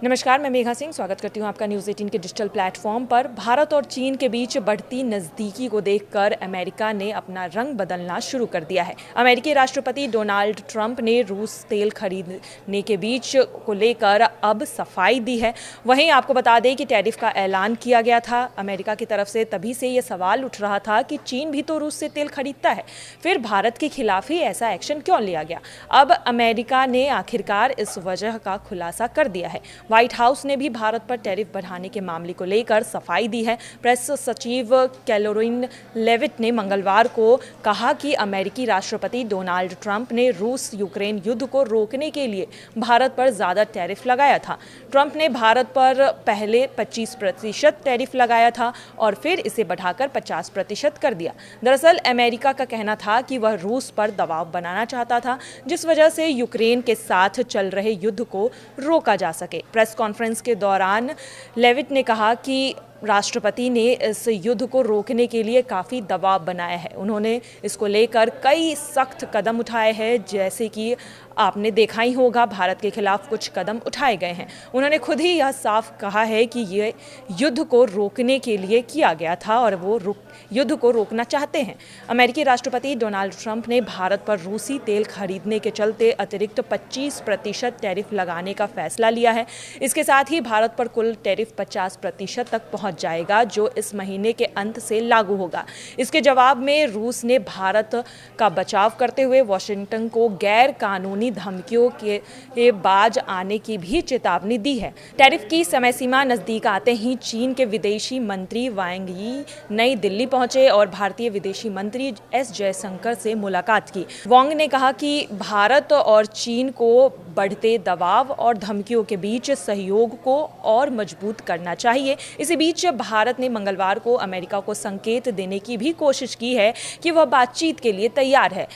नमस्कार, मैं मेघा सिंह स्वागत करती हूं आपका न्यूज़ 18 के डिजिटल प्लेटफॉर्म पर। भारत और चीन के बीच बढ़ती नज़दीकी को देखकर अमेरिका ने अपना रंग बदलना शुरू कर दिया है। अमेरिकी राष्ट्रपति डोनाल्ड ट्रंप ने रूस तेल खरीदने के बीच को लेकर अब सफाई दी है। वहीं आपको बता दें कि टैरिफ का ऐलान किया गया था अमेरिका की तरफ से। तभी से ये सवाल उठ रहा था कि चीन भी तो रूस से तेल खरीदता है, फिर भारत के खिलाफ ही ऐसा एक्शन क्यों लिया गया। अब अमेरिका ने आखिरकार इस वजह का खुलासा कर दिया है। व्हाइट हाउस ने भी भारत पर टैरिफ बढ़ाने के मामले को लेकर सफाई दी है। प्रेस सचिव कैरोलिन लेविट ने मंगलवार को कहा कि अमेरिकी राष्ट्रपति डोनाल्ड ट्रंप ने रूस यूक्रेन युद्ध को रोकने के लिए भारत पर ज्यादा टैरिफ लगाया था। ट्रंप ने भारत पर पहले 25% टैरिफ लगाया था और फिर इसे बढ़ाकर 50% कर दिया। दरअसल अमेरिका का कहना था कि वह रूस पर दबाव बनाना चाहता था, जिस वजह से यूक्रेन के साथ चल रहे युद्ध को रोका जा सके। प्रेस कॉन्फ्रेंस के दौरान लेविट ने कहा कि राष्ट्रपति ने इस युद्ध को रोकने के लिए काफ़ी दबाव बनाया है। उन्होंने इसको लेकर कई सख्त कदम उठाए हैं, जैसे कि आपने देखा ही होगा भारत के खिलाफ कुछ कदम उठाए गए हैं। उन्होंने खुद ही यह साफ कहा है कि ये युद्ध को रोकने के लिए किया गया था और वो युद्ध को रोकना चाहते हैं। अमेरिकी राष्ट्रपति डोनाल्ड ट्रंप ने भारत पर रूसी तेल खरीदने के चलते अतिरिक्त 25% टैरिफ लगाने का फैसला लिया है। इसके साथ ही भारत पर कुल टैरिफ 50% तक पहुंच जाएगा, जो इस महीने के अंत से लागू होगा। इसके जवाब में रूस ने भारत का बचाव करते हुए वाशिंगटन को गैर कानूनी धमकियों के बाज आने की भी चेतावनी दी है। टैरिफ की समय सीमा नजदीक आते ही चीन के विदेशी मंत्री वांग यी नई दिल्ली पहुंचे और भारतीय विदेशी मंत्री एस जयशंकर से मुलाकात की। वांग ने कहा कि भारत और चीन को बढ़ते दबाव और धमकियों के बीच सहयोग को और मजबूत करना चाहिए। इसी बीच भारत ने मंगलवार को अमेरिका को संकेत देने की भी कोशिश की है कि वह बातचीत के लिए तैयार है।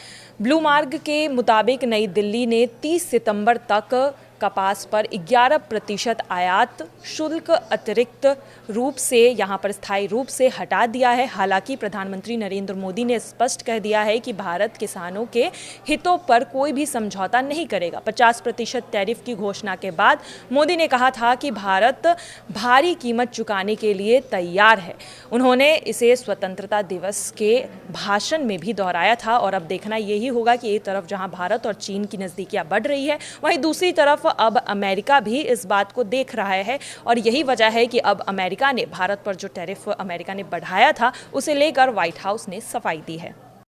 ब्लूमबर्ग के मुताबिक नई दिल्ली ने 30 सितंबर तक कपास पर 11% आयात शुल्क अतिरिक्त रूप से यहाँ पर स्थायी रूप से हटा दिया है। हालांकि प्रधानमंत्री नरेंद्र मोदी ने स्पष्ट कह दिया है कि भारत किसानों के हितों पर कोई भी समझौता नहीं करेगा। 50% टैरिफ की घोषणा के बाद मोदी ने कहा था कि भारत भारी कीमत चुकाने के लिए तैयार है। उन्होंने इसे स्वतंत्रता दिवस के भाषण में भी दोहराया था। और अब देखना यही होगा कि एक तरफ जहाँ भारत और चीन की नज़दीकियाँ बढ़ रही है, वहीं दूसरी तरफ अब अमेरिका भी इस बात को देख रहा है। और यही वजह है कि अब अमेरिका ने भारत पर जो टैरिफ अमेरिका ने बढ़ाया था, उसे लेकर व्हाइट हाउस ने सफाई दी है।